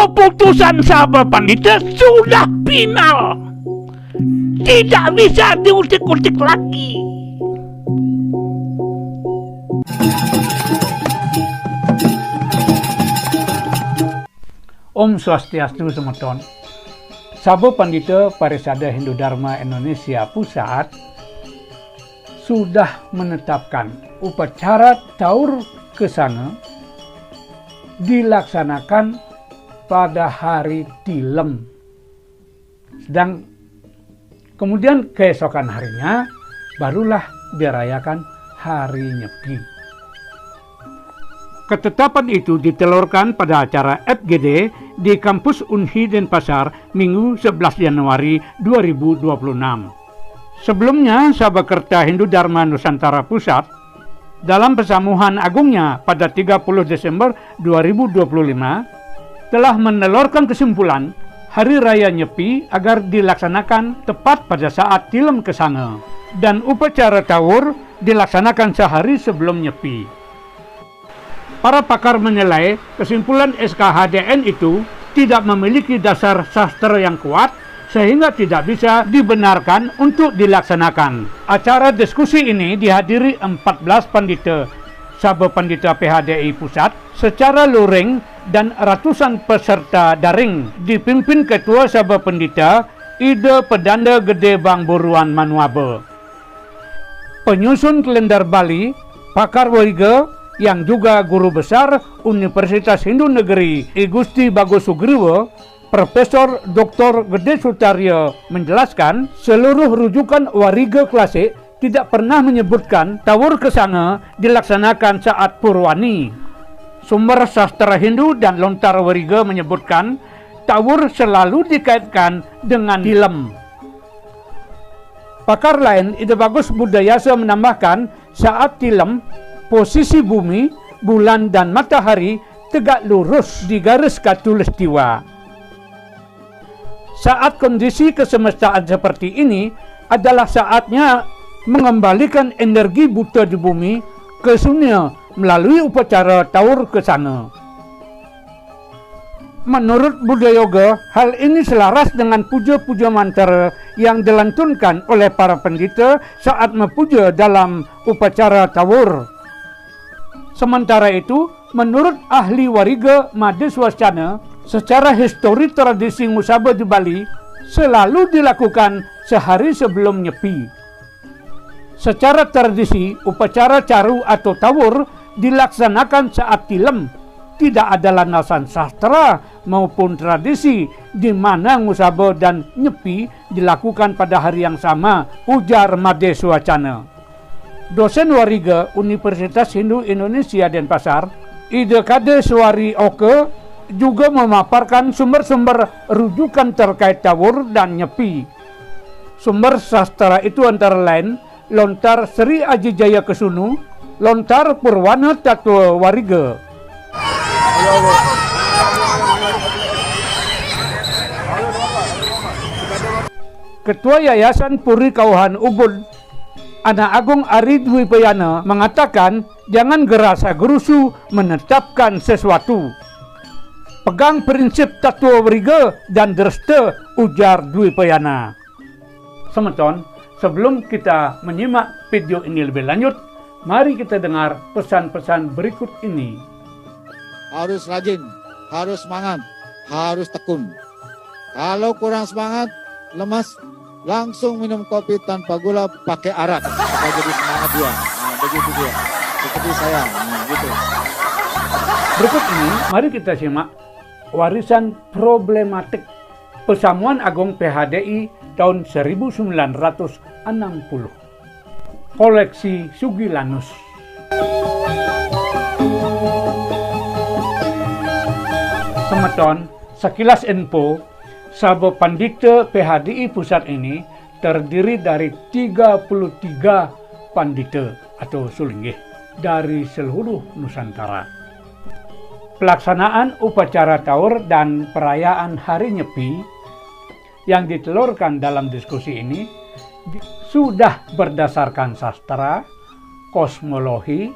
Keputusan Sabah Pandita sudah final. Tidak bisa diutik-utik lagi. Om Swastiastu semeton. Sabah Pandita Parisada Hindu Dharma Indonesia Pusat sudah menetapkan upacara Taur Kesanga dilaksanakan pada hari Tilem. Sedang kemudian keesokan harinya barulah dirayakan hari Nyepi. Ketetapan itu ditelurkan pada acara FGD di Kampus Unhi Denpasar Minggu 11 Januari 2026. Sebelumnya, Sabakerta Hindu Dharma Nusantara Pusat dalam pesamuhan agungnya pada 30 Desember 2025 telah menelurkan kesimpulan Hari Raya Nyepi agar dilaksanakan tepat pada saat Tilem Kesanga dan upacara Taur dilaksanakan sehari sebelum Nyepi. Para pakar menilai kesimpulan SKHDN itu tidak memiliki dasar sastra yang kuat sehingga tidak bisa dibenarkan untuk dilaksanakan. Acara diskusi ini dihadiri 14 pandita Sabah Pandita PHDI Pusat secara luring dan ratusan peserta daring dipimpin Ketua Sabah Pandita Ida Pedanda Gede Bang Buruan Manuabe. Penyusun kalender Bali, pakar Wariga yang juga guru besar Universitas Hindu Negeri I Gusti Bagus Sugriwo, Profesor Dr. Gede Sutaryo menjelaskan seluruh rujukan Wariga klasik tidak pernah menyebutkan Taur Kesanga dilaksanakan saat Purwani. Sumber sastra Hindu dan lontar Wariga menyebutkan Taur selalu dikaitkan dengan Tilem. Pakar lain Ida Bagus Budayasa menambahkan saat Tilem posisi bumi, bulan dan matahari tegak lurus di garis khatulistiwa. Saat kondisi kesemestaan seperti ini adalah saatnya mengembalikan energi buta di bumi ke sunya melalui upacara Taur Kesanga. Menurut Buddha Yoga, hal ini selaras dengan puja-puja mantra yang dilantunkan oleh para pendeta saat memuja dalam upacara Taur. Sementara itu, menurut ahli Wariga Made Swascana, secara histori tradisi musabah di Bali selalu dilakukan sehari sebelum Nyepi. Secara tradisi, upacara caru atau Taur dilaksanakan saat Tilem. Tidak ada landasan sastra maupun tradisi di mana musabah dan Nyepi dilakukan pada hari yang sama, ujar Made Swascana. Dosen Wariga Universitas Hindu Indonesia Denpasar, Ida Kade Swari Oke, juga memaparkan sumber-sumber rujukan terkait Taur dan Nyepi. Sumber sastra itu antara lain lontar Sri Aji Jaya Kesunu, lontar Purwana Tattwa Wariga. Ketua Yayasan Puri Kauhan Ubud, Anak Agung Ari Dwi Payana mengatakan jangan gerasa gerusu menetapkan sesuatu. Pegang prinsip Tattwa Wariga dan Dresta, ujar Dwi Payana. Semeton, sebelum kita menyimak video ini lebih lanjut, mari kita dengar pesan-pesan berikut ini. Harus rajin, harus semangat, harus tekun. Kalau kurang semangat, lemas, langsung minum kopi tanpa gula pakai arak. Supaya jadi semangat dia. Nah, begitu dia. Seperti saya. Nah, gitu. Berikut ini, mari kita simak warisan problematik Pesamuan Agung PHDI tahun 1960. Koleksi Sugilanus. Semeton, sekilas info, Sabah Pandita PHDI Pusat ini terdiri dari 33 pandita atau sulinggih dari seluruh Nusantara. Pelaksanaan upacara Taur dan perayaan Hari Nyepi yang ditelurkan dalam diskusi ini sudah berdasarkan sastra, kosmologi,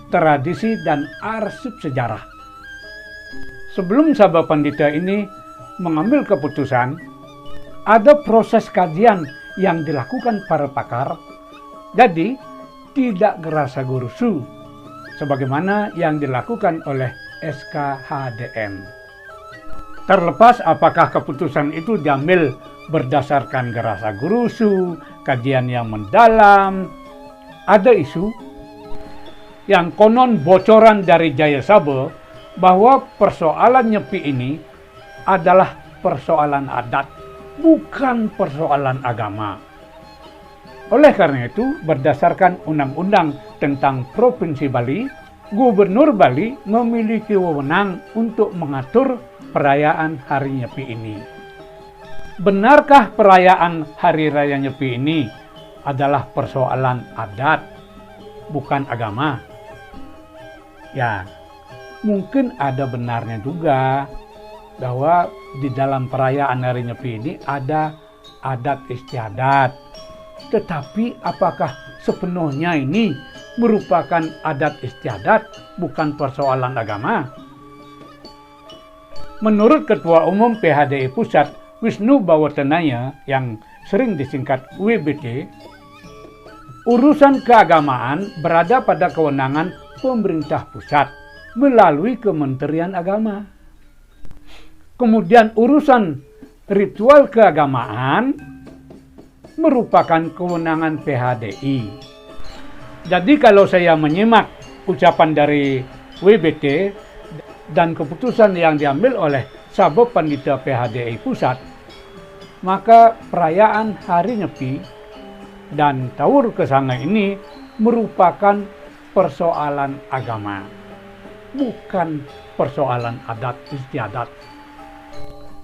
tradisi, dan arsip sejarah. Sebelum Sabha Pandita ini mengambil keputusan, ada proses kajian yang dilakukan para pakar. Jadi, tidak gerasa gurusu, sebagaimana yang dilakukan oleh SKHDM. Terlepas apakah keputusan itu diambil berdasarkan gerasa gurusu, kajian yang mendalam, ada isu yang konon bocoran dari Jaya Sabha bahwa persoalan nyepi ini adalah persoalan adat, bukan persoalan agama. Oleh karena itu, berdasarkan Undang-Undang tentang Provinsi Bali, Gubernur Bali memiliki wewenang untuk mengatur perayaan Hari Nyepi ini. Benarkah perayaan Hari Raya Nyepi ini adalah persoalan adat, bukan agama? Ya, mungkin ada benarnya juga bahwa di dalam perayaan Hari Nyepi ini ada adat istiadat. Tetapi apakah sepenuhnya ini merupakan adat istiadat, bukan persoalan agama? Menurut Ketua Umum PHDI Pusat, Wisnu Bawatanaya, yang sering disingkat WBT, urusan keagamaan berada pada kewenangan pemerintah pusat melalui Kementerian Agama. Kemudian urusan ritual keagamaan merupakan kewenangan PHDI. Jadi kalau saya menyimak ucapan dari WBT dan keputusan yang diambil oleh Sabha Pandita PHDI Pusat, maka perayaan Hari Nyepi dan Tawur Kesanga ini merupakan persoalan agama, bukan persoalan adat istiadat.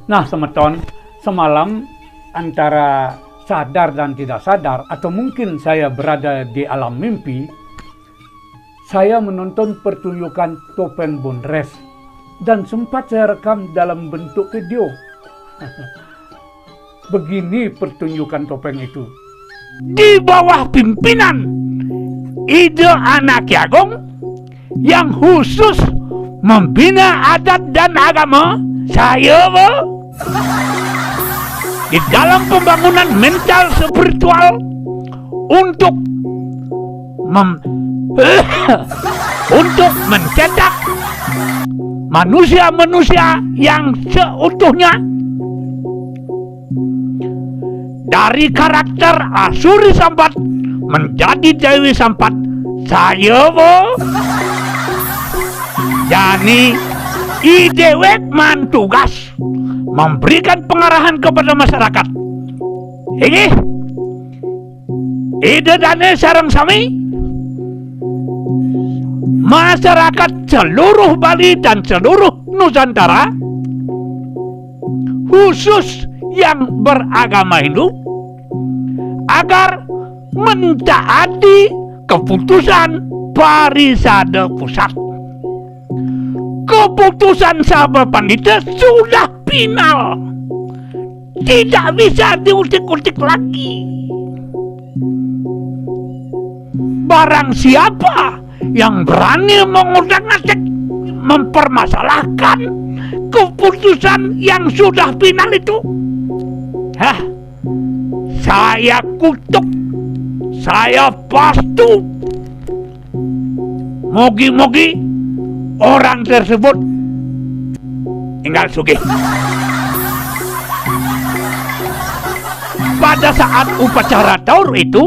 Nah, semeton, semalam antara sadar dan tidak sadar, atau mungkin saya berada di alam mimpi, saya menonton pertunjukan topeng Bondres dan sempat saya rekam dalam bentuk video. Begini pertunjukan topeng itu. Di bawah pimpinan Ide Anak Ki Agong yang khusus membina adat dan agama, saya di dalam pembangunan mental spiritual untuk untuk mencetak manusia-manusia yang seutuhnya dari karakter Asuri Sampat menjadi Dewi Sampat. Saya jadi idewek mantugas memberikan pengarahan kepada masyarakat. Ini ide dane sarang sami masyarakat seluruh Bali dan seluruh Nusantara, khusus yang beragama Hindu, agar mentaati keputusan Parisade Pusat. Keputusan Sabha Pandita sudah final, tidak bisa diutik-utik lagi. Barang siapa yang berani mengutak-atik, mempermasalahkan keputusan yang sudah final itu, saya kutuk, saya pastu. Mogi-mogi orang tersebut tinggal sugih. Pada saat upacara taur itu,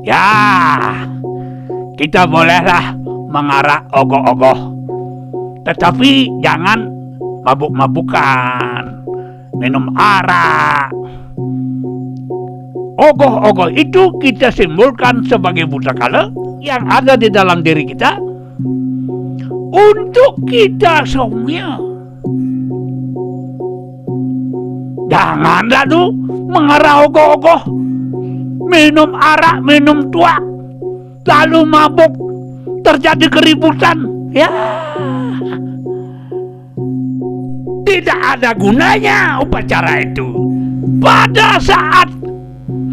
ya kita bolehlah mengarak ogoh-ogoh, tetapi jangan mabuk-mabukan, minum arak. Ogoh-ogoh itu kita simbolkan sebagai putakala yang ada di dalam diri kita untuk kita semua. Janganlah tuh mengarah ogoh-ogoh, minum arak, minum tua, lalu mabuk, terjadi keributan. Ya, tidak ada gunanya upacara itu. Pada saat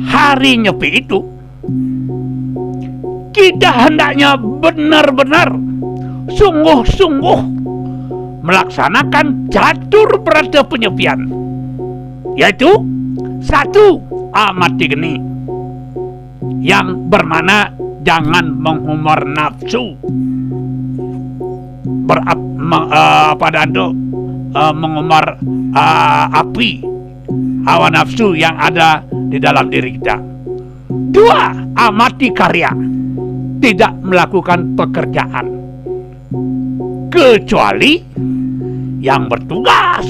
Hari Nyepi itu, kita hendaknya benar-benar sungguh-sungguh melaksanakan catur berata penyepian, yaitu 1. Amati geni, yang bermana jangan menghumar nafsu, mengumar api hawa nafsu yang ada di dalam diri kita. 2. Amati karya, tidak melakukan pekerjaan kecuali yang bertugas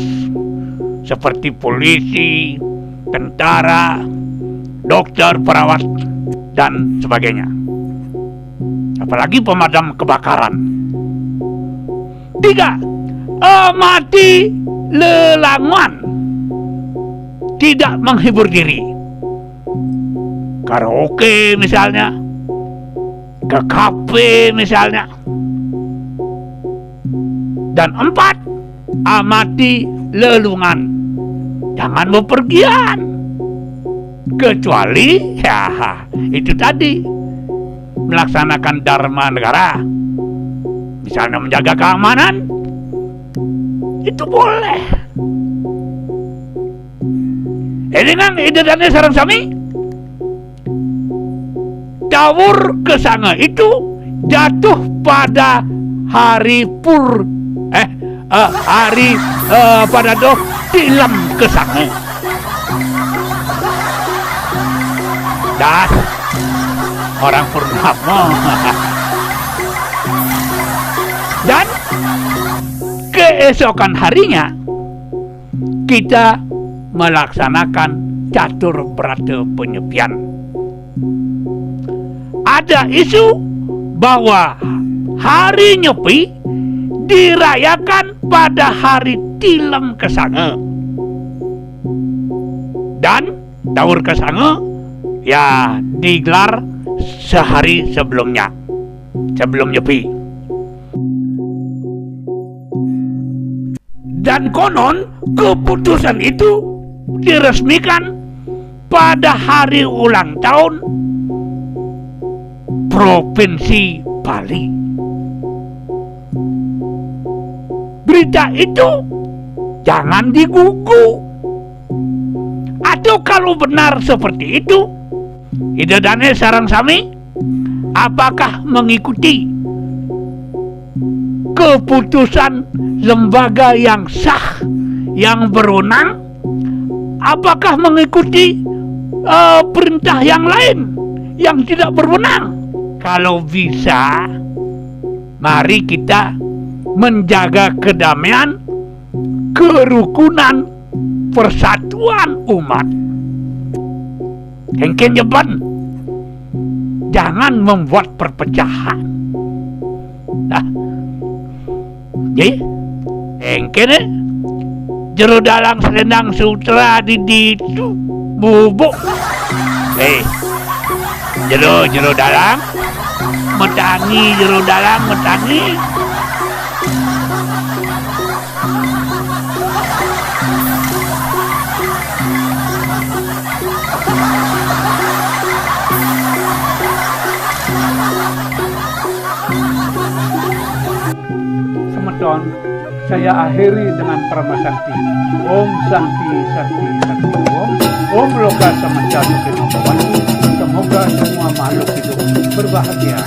seperti polisi, tentara, dokter, perawat, dan sebagainya. Apalagi pemadam kebakaran. 3. Amati lelanguan, tidak menghibur diri. Karaoke misalnya, ke kafe misalnya. Dan 4. Amati lelungan, jangan bepergian kecuali itu tadi, melaksanakan dharma negara, misalnya menjaga keamanan, itu boleh. Dengan ide dan sarang sami tawur kesanga itu jatuh pada hari pada tilam kesanga. Das orang purnama. Dan keesokan harinya kita melaksanakan catur berata penyepian. Ada isu bahwa hari nyepi dirayakan pada hari tilam kesanga, dan tawur kesanga ya digelar sehari sebelumnya, sebelum nyepi. Dan konon keputusan itu diresmikan pada hari ulang tahun Provinsi Bali. Berita itu jangan digugu. Atau kalau benar seperti itu, ide dane sarang sami, apakah mengikuti keputusan lembaga yang sah, yang berwenang? Apakah mengikuti perintah yang lain yang tidak berwenang? Kalau bisa, mari kita menjaga kedamaian, kerukunan, persatuan umat. Hengken jeban, jangan membuat perpecahan. Nah, jadi hengken jero dalang selendang sutra di itu bubuk. Jero dalang metangi, jero dalang metangi. Semeton, saya akhiri dengan Paramasakti. Om Santi Santi Santi Om. Om Loka Samasta Sukhino Bhavantu. Semoga semua makhluk hidup berbahagia.